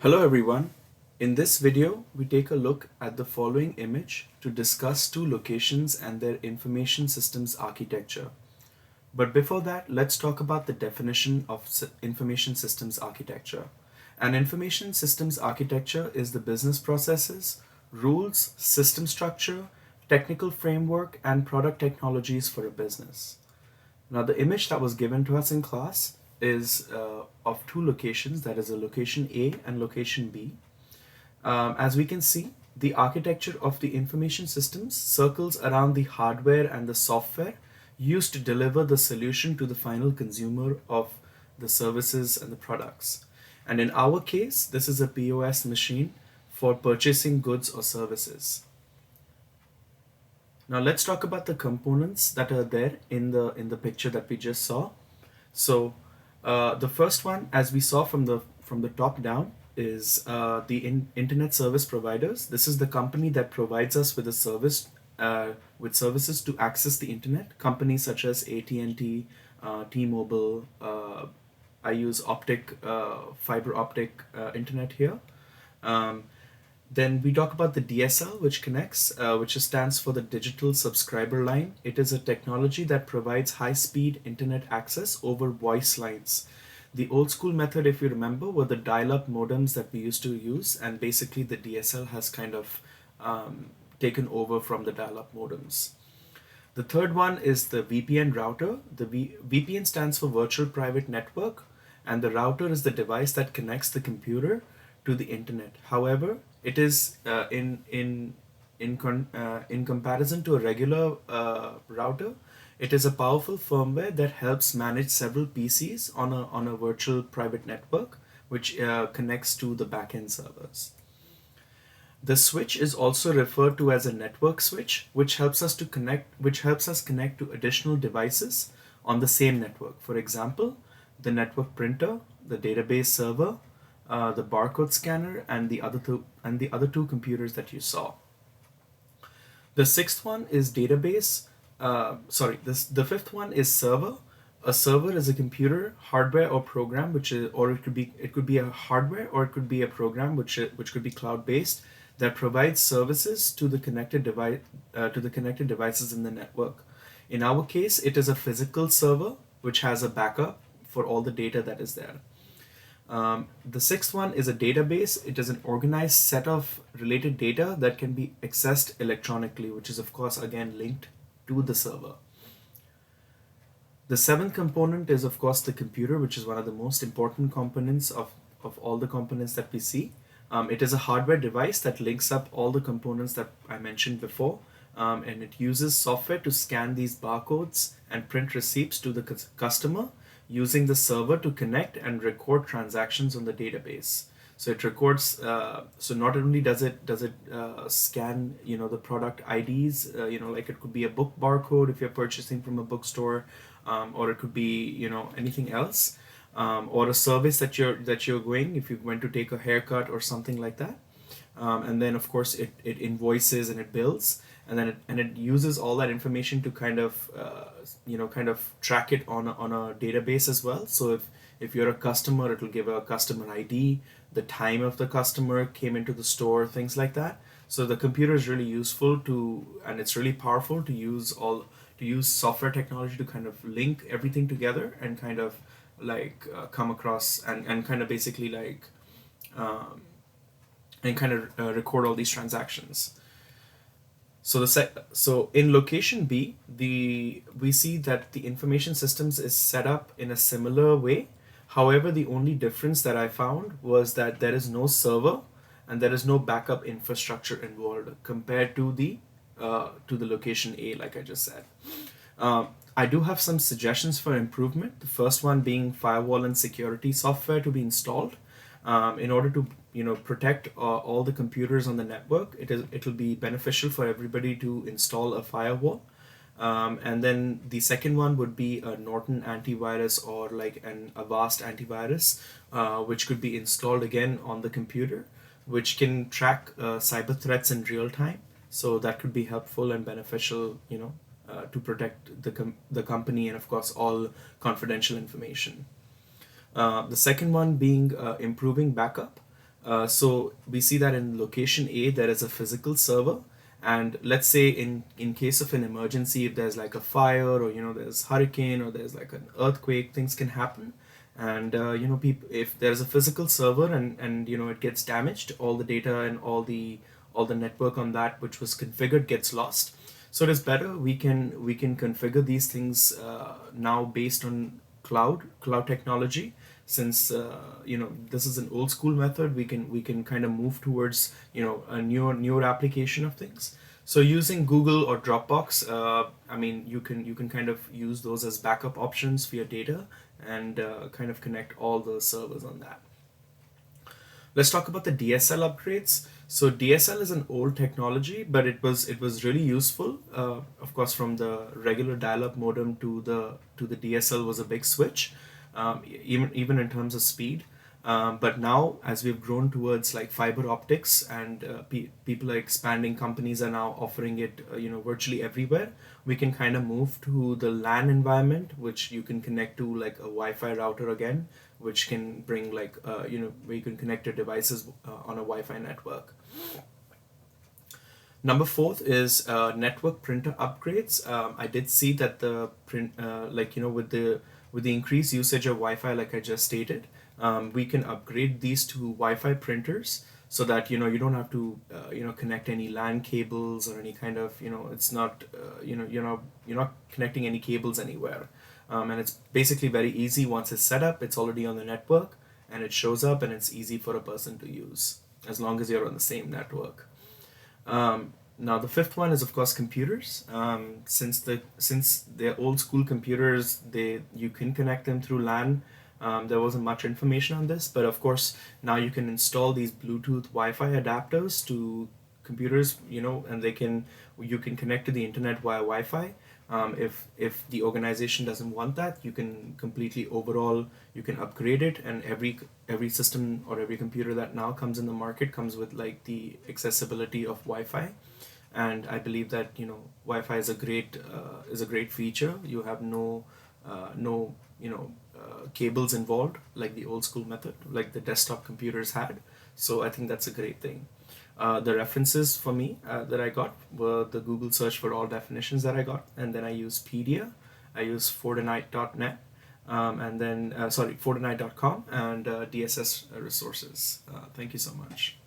Hello everyone. In this video, we take a look at the following image to discuss two locations and their information systems architecture. But before that, let's talk about the definition of information systems architecture. An information systems architecture is the business processes, rules, system structure, technical framework, and product technologies for a business. Now, the image that was given to us in class is of two locations, that is a location A and location B. As we can see, the architecture of the information systems circles around the hardware and the software used to deliver the solution to the final consumer of the services and the products. And in our case, this is a POS machine for purchasing goods or services. Now let's talk about the components that are there in the picture that we just saw. So the first one, as we saw from the top down, is the internet service providers. This is the company that provides us with a service with services to access the internet. Companies such as AT&T, T-Mobile. I use fiber optic internet here. Um, then we talk about the DSL, which connects, which stands for the Digital Subscriber Line. It is a technology that provides high-speed internet access over voice lines. The old school method, if you remember, were the dial-up modems that we used to use, and basically the DSL has kind of taken over from the dial-up modems. The third one is the VPN router. The VPN stands for Virtual Private Network, and the router is the device that connects the computer to the internet. However, it is in comparison to a regular router, it is a powerful firmware that helps manage several PCs on a virtual private network, which connects to the backend servers. The switch is also referred to as a network switch, which helps us connect to additional devices on the same network. For example, the network printer, the database server, the barcode scanner, and the other two computers that you saw. The sixth one is database. The fifth one is server. A server is a computer, hardware or program, or it could be a hardware or it could be a program which could be cloud based that provides services to the connected devices in the network. In our case, it is a physical server which has a backup for all the data that is there. The sixth one is a database. It is an organized set of related data that can be accessed electronically, which is of course again linked to the server. The seventh component is of course the computer, which is one of the most important components of all the components that we see. It is a hardware device that links up all the components that I mentioned before, and it uses software to scan these barcodes and print receipts to the customer using the server to connect and record transactions on the database. So it records. So not only does it scan, the product IDs. Like it could be a book barcode if you're purchasing from a bookstore, or it could be anything else, or a service that you're going if you went to take a haircut or something like that. And then of course it invoices and it bills, and then it uses all that information to kind of track it on a database as well. So if you're a customer, it'll give a customer ID, the time of the customer came into the store, things like that. So the computer is really useful and it's really powerful to use software technology to kind of link everything together and kind of like come across and kind of basically like and kind of record all these transactions. So in location B, we see that the information systems is set up in a similar way. However, the only difference that I found was that there is no server and there is no backup infrastructure involved compared to the location A, like I just said. I do have some suggestions for improvement. The first one being firewall and security software to be installed in order to protect all the computers on the network. It'll be beneficial for everybody to install a firewall. And then the second one would be a Norton antivirus or like an Avast antivirus, which could be installed again on the computer, which can track cyber threats in real time. So that could be helpful and beneficial, to protect the company and of course all confidential information. The second one being improving backup. So we see that in location A there is a physical server, and let's say in case of an emergency, if there's like a fire, or there's hurricane, or there's like an earthquake, things can happen. And people, if there's a physical server and it gets damaged, all the data and all the network on that which was configured gets lost. So it is better we can configure these things now based on cloud technology. Since this is an old school method, we can kind of move towards a newer application of things. So using Google or Dropbox, I mean, you can kind of use those as backup options for your data, and kind of connect all the servers on that. Let's talk about the DSL upgrades. So DSL is an old technology, but it was really useful. Of course, from the regular dial-up modem to the DSL was a big switch, even in terms of speed. But now, as we've grown towards like fiber optics, and people are expanding, companies are now offering it, virtually everywhere. We can kind of move to the LAN environment, which you can connect to like a Wi-Fi router again, which can bring like where you can connect your devices on a Wi-Fi network. Number fourth is network printer upgrades. I did see that the print, with the increased usage of Wi-Fi, like I just stated, we can upgrade these to Wi-Fi printers, so that you don't have to connect any LAN cables or any kind of it's not you're not connecting any cables anywhere, and it's basically very easy. Once it's set up, it's already on the network, and it shows up, and it's easy for a person to use as long as you're on the same network. Now the fifth one is of course computers. Since they're old school computers, they you can connect them through LAN. There wasn't much information on this, but of course now you can install these Bluetooth Wi-Fi adapters to computers, and you can connect to the internet via Wi-Fi. If the organization doesn't want that, you can completely overall you can upgrade it, and every system or every computer that now comes in the market comes with like the accessibility of Wi-Fi. And I believe that Wi-Fi is a great feature. You have no cables involved like the old school method, like the desktop computers had. So I think that's a great thing. The references for me that I got were the Google search for all definitions that I got, and then I use Pedia, I use Fortnite.net, and then Fortnite.com, and DSS resources. Thank you so much.